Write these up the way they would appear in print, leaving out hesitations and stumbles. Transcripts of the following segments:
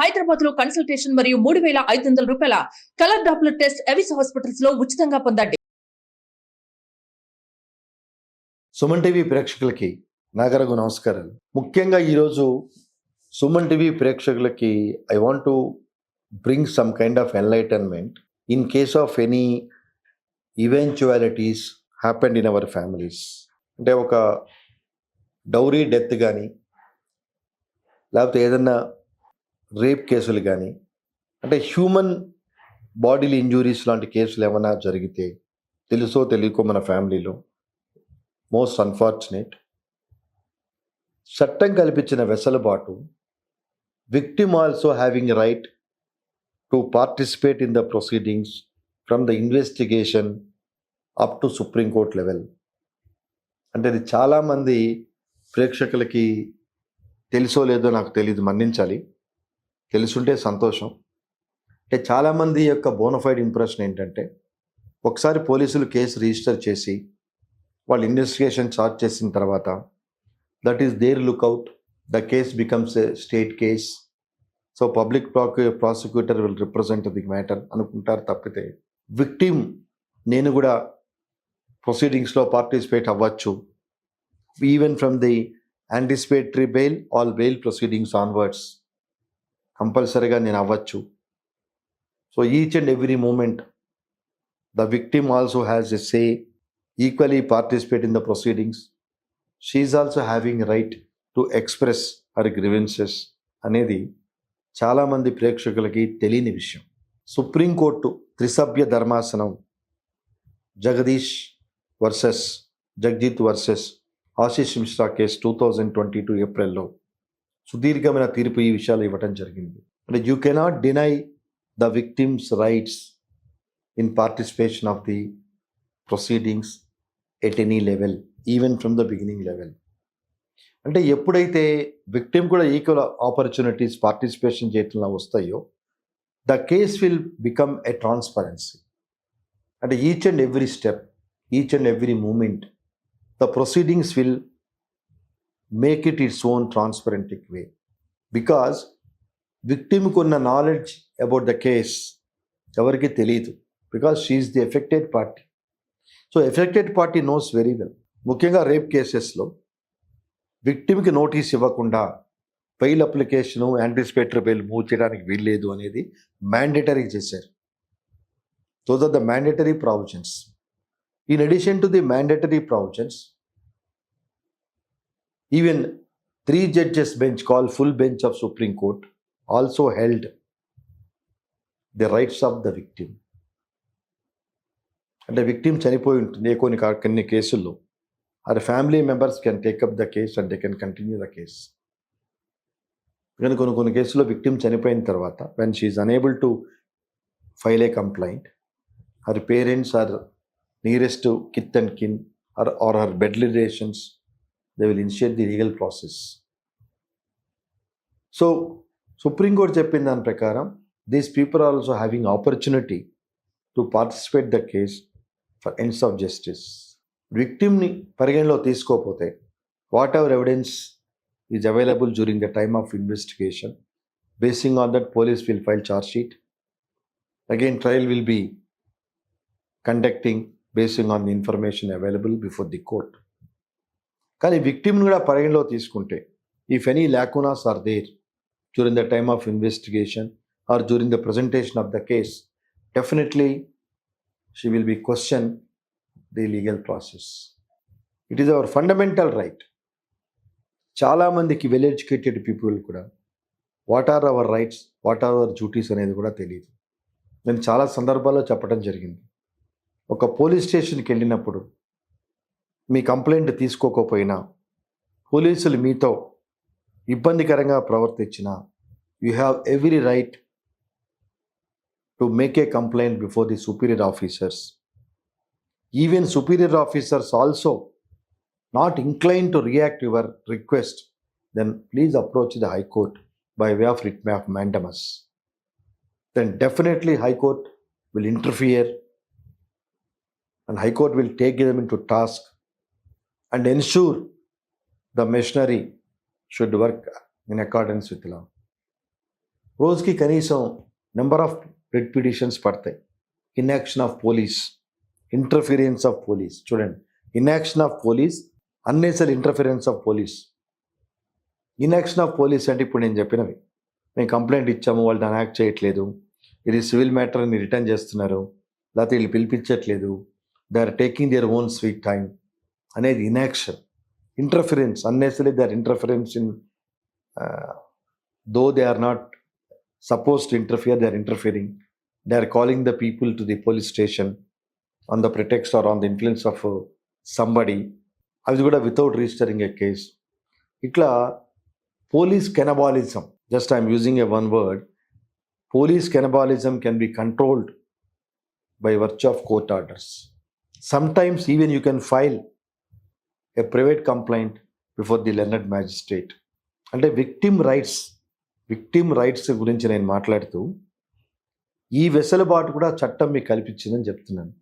హైదరాబాద్ లో కన్సల్టేషన్ మరియు 3,500 రూపాయల colour Doppler test Avis hospitals లో ఉచితంగా పొందండి. సుమన్ టీవీ ప్రేక్షకులకి నాగరగు నమస్కారాలు. ముఖ్యంగా ఈరోజు సుమన్ టీవీ ప్రేక్షకులకి I want to bring some kind of enlightenment in case of any eventualities happened in our families. అంటే ఒక డౌరీ డెత్ కానీ, లేకపోతే ఏదన్నా రేప్ కేసులు కానీ, అంటే హ్యూమన్ బాడీలు ఇంజురీస్ లాంటి కేసులు ఏమైనా జరిగితే, తెలుసో తెలియకో మన ఫ్యామిలీలో, మోస్ట్ అన్ఫార్చునేట్, చట్టం కల్పించిన వెసులుబాటు victim also having right to participate in the proceedings from the investigation up to supreme court level. అంటే ఇది చాలామంది ప్రేక్షకులకి తెలుసో లేదో నాకు తెలియదు, మన్నించాలి. తెలుసుంటే సంతోషం. అంటే చాలామంది యొక్క బోనఫైడ్ ఇంప్రెషన్ ఏంటంటే, ఒకసారి పోలీసులు కేసు రిజిస్టర్ చేసి వాళ్ళు ఇన్వెస్టిగేషన్ చార్జ్ చేసిన తర్వాత that is their lookout, the case becomes a state case, so public prosecutor will represent the matter అనుకుంటారు. తప్పితే విక్టిమ్ నేను కూడా ప్రొసీడింగ్స్లో పార్టిసిపేట్ అవ్వచ్చు, even from the anticipatory bail all bail proceedings onwards కంపల్సరీగా నేను అవ్వచ్చు. So each and every moment the victim also has a say, equally participate in the proceedings. She is also having right to express her grievances అనేది చాలామంది ప్రేక్షకులకి తెలియని విషయం. Supreme court త్రిసభ్య ధర్మాసనం Jagdish versus Jagjit versus Ashish Mishra case 2022 ఏప్రిల్లో సుదీర్ఘమైన తీర్పు ఈ విషయాలు ఇవ్వటం జరిగింది. అంటే you cannot deny the victims rights in participation of the proceedings at any level, even from the beginning level. అంటే ఎప్పుడైతే విక్టిమ్ కూడా ఈక్వల్ ఆపర్చునిటీస్ పార్టిసిపేషన్ చేయటంలో వస్తాయో, the case will become a transparency. అంటే each and every step, each and every moment, the proceedings will make it its own transparent way, because victim కున్న knowledge about the case ఎవరికి తెలియదు, because she is the affected party. So affected party knows very well. ముఖ్యంగా rape కేసెస్లో విక్టిమ్కి notice ఇవ్వకుండా bail application, anticipatory bail move చేయడానికి వీల్లేదు అనేది మ్యాండేటరీ చేశారు. Those are the mandatory provisions. In addition to the mandatory provisions, even 3 judges bench called full bench of Supreme Court also held the rights of the victim. అంటే victim చనిపోయి ఉంటుంది కొన్ని కేసుల్లో, or family members can take up the case and they can continue the case. కానీ కొన్ని కేసుల్లో victim చనిపోయిన తర్వాత when she is unable to file a complaint, her parents or nearest kith and kin or her blood relations, they will initiate the legal process. So Supreme Court చెప్పింది దాని ప్రకారం these people are also having opportunity to participate the case for ends of justice. విక్టిమ్ని పరిగణలో తీసుకోకపోతే whatever evidence is available during the time of investigation, basing on that police will file charge sheet, again trial will be conducting basing on the information available before the court. కానీ విక్టిమ్ని కూడా పరిగణలో తీసుకుంటే, if any lacunas are there during the time of investigation or during the presentation of the case, definitely she will be question the legal process. It is our fundamental right. చాలామందికి well educated people కూడా what are our rights, what are our duties అనేది కూడా తెలియదు. నేను చాలా సందర్భాల్లో చెప్పడం జరిగింది. ఒక పోలీస్ స్టేషన్కి వెళ్ళినప్పుడు మీ కంప్లైంట్ తీసుకోకపోయినా, పోలీసులు మీతో ఇబ్బందికరంగా ప్రవర్తించినా, you have every right to make a complaint before the superior officers. Even superior officers also not incline to react your request, then please approach the high court by way of writ of mandamus. Then definitely High Court will interfere and High Court will take them into task and ensure the machinery should work in accordance with law. రోజుకి కనీసం number of writ petitions పడతాయి. Inaction of police, interference of police. చూడండి, inaction of police, unnecessary interference of police. Inaction of police అంటే ఇప్పుడు నేను చెప్పినవి, మేము complaint ఇచ్చాము, వాళ్ళు దాన్ని యాక్ట్ చేయట్లేదు, ఇది సివిల్ మ్యాటర్ని రిటర్న్ చేస్తున్నారు, లేకపోతే వీళ్ళు పిలిపించట్లేదు, they are taking their own sweet time అనేది inaction. Interference, unnecessary they are interference in, though they are not supposed to interfere, they are interfering. They are calling the people to the police station on the pretext or on the influence of somebody. అది కూడా without registering ఏ case. ఇట్లా police cannibalism, just I'm using a one word, police cannibalism can be controlled by virtue of court orders. Sometimes even you can file A private complaint before the learned magistrate. అంటే victim rights గురించి నేను మాట్లాడుతూ ఈ వెసులుబాటు కూడా చట్టం మీకు కల్పించిందని చెప్తున్నాను.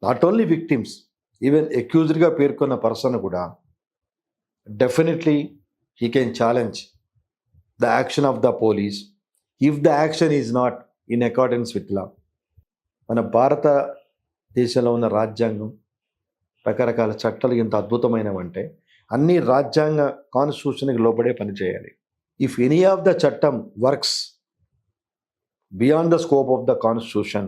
నాట్ ఓన్లీ విక్టిమ్స్, ఈవెన్ అక్యూజ్డ్గా పేర్కొన్న పర్సన్ కూడా definitely he can challenge the action of the police if the action is not in accordance with లా. మన భారతదేశంలో ఉన్న రాజ్యాంగం, రకరకాల చట్టాలు ఎంత అద్భుతమైనవంటే అన్ని రాజ్యాంగ కాన్స్టిట్యూషన్కి లోబడే పనిచేయాలి. If any of the chattam works beyond the scope of the constitution,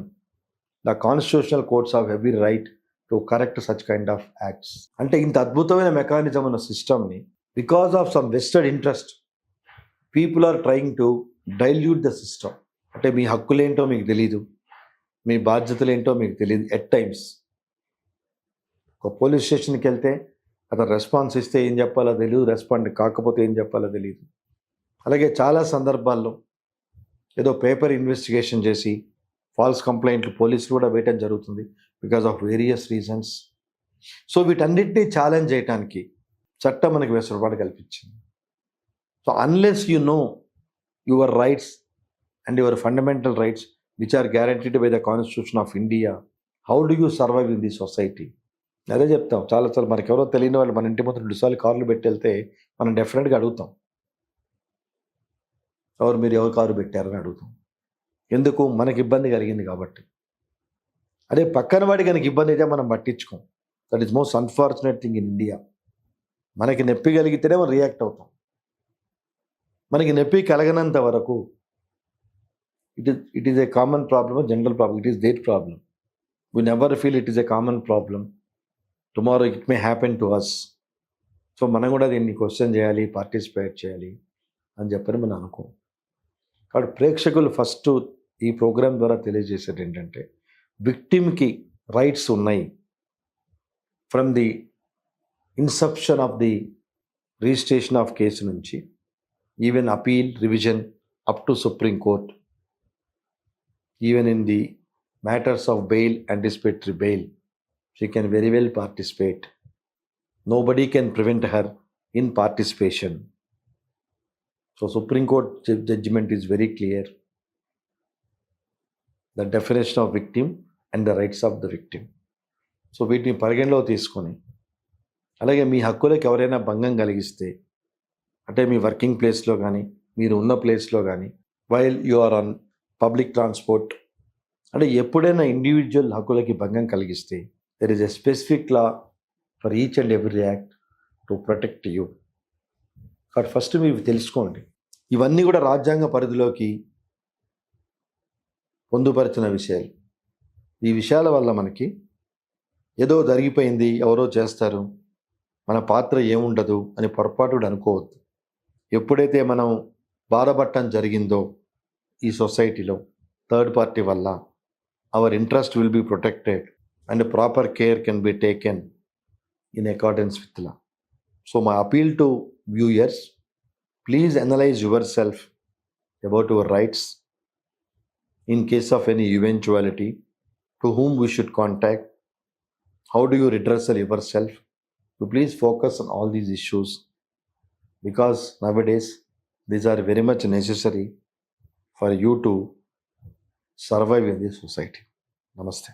the constitutional courts have every right to correct such kind of acts. అంటే ఇంత అద్భుతమైన మెకానిజం ఉన్న సిస్టమ్ని because of some vested interest people are trying to dilute the system. అంటే మీ హక్కులేంటో మీకు తెలీదు, మీ బాధ్యతలేంటో మీకు తెలియదు. ఎట్ టైమ్స్ ఒక పోలీస్ స్టేషన్కి వెళ్తే అతను రెస్పాన్స్ ఇస్తే ఏం చెప్పాలో తెలియదు, రెస్పాండ్ కాకపోతే ఏం చెప్పాలో తెలియదు. అలాగే చాలా సందర్భాల్లో ఏదో పేపర్ ఇన్వెస్టిగేషన్ చేసి ఫాల్స్ కంప్లైంట్లు పోలీసులు కూడా వేయటం జరుగుతుంది because of various reasons. So వీటన్నిటినీ ఛాలెంజ్ చేయడానికి చట్టం మనకి వెసులుబాటు కల్పించింది. So unless you know your rights and your fundamental rights which are guaranteed by the constitution of India, how do you survive in the society? అదే చెప్తాం చాలాసార్లు. మనకి ఎవరో తెలియని వాళ్ళు మన ఇంటి ముందు 2 సార్లు కార్లు పెట్టి వెళ్తే మనం డెఫినెట్గా అడుగుతాం, మీరు ఎవరు కారు పెట్టారని అడుగుతాం. ఎందుకు? మనకి ఇబ్బంది కలిగింది కాబట్టి. అదే పక్కన వాడికి కనుక ఇబ్బంది అయితే మనం పట్టించుకోం. That is most unfortunate thing in India. మనకి నొప్పి కలిగితేనే మనం రియాక్ట్ అవుతాం. మనకి నొప్పి కలగనంత వరకు it is a common problem, general problem, it is their problem. We never feel it is a common problem. Tomorrow it may happen to us. So మనం కూడా దీన్ని క్వశ్చన్ చేయాలి, పార్టిసిపేట్ చేయాలి అని చెప్పని మనం అనుకోం. కాబట్టి ప్రేక్షకులు ఫస్ట్ ఈ ప్రోగ్రాం ద్వారా తెలియజేసేది ఏంటంటే విక్టిమ్కి రైట్స్ ఉన్నాయి. From the inception of the registration of case నుంచి even appeal, revision up to supreme court, even in the matters of bail, anticipatory bail, she can very well participate. Nobody can prevent her in participation. So Supreme Court judgment is very clear. The definition of victim and the rights of the victim. So వీటిని పరిగణలో తీసుకొని, అలాగే మీ హక్కులకు ఎవరైనా భంగం కలిగిస్తే, అంటే మీ working ప్లేస్లో కానీ, మీరు ఉన్న ప్లేస్లో కానీ, while you are on public transport, అంటే ఎప్పుడైనా ఇండివిజువల్ హక్కులకి భంగం కలిగిస్తే there is a specific law for each and every act to protect you. కాబట్టి ఫస్ట్ మీరు తెలుసుకోండి, ఇవన్నీ కూడా రాజ్యాంగ పరిధిలోకి పొందుపరిచిన విషయాలు. ఈ విషయాల వల్ల మనకి ఏదో జరిగిపోయింది, ఎవరో చేస్తారు, మన పాత్ర ఏముండదు అని పొరపాటు అనుకోవద్దు. ఎప్పుడైతే మనం బాధపడటం జరిగిందో ఈ సొసైటీలో థర్డ్ పార్టీ వల్ల, our interest will be protected and proper care can be taken in accordance with law. So my appeal to viewers, please analyze yourself about your rights in case of any eventuality, to whom we should contact, how do you redress yourself. So please focus on all these issues because nowadays these are very much necessary for you to survive in this society. Namaste.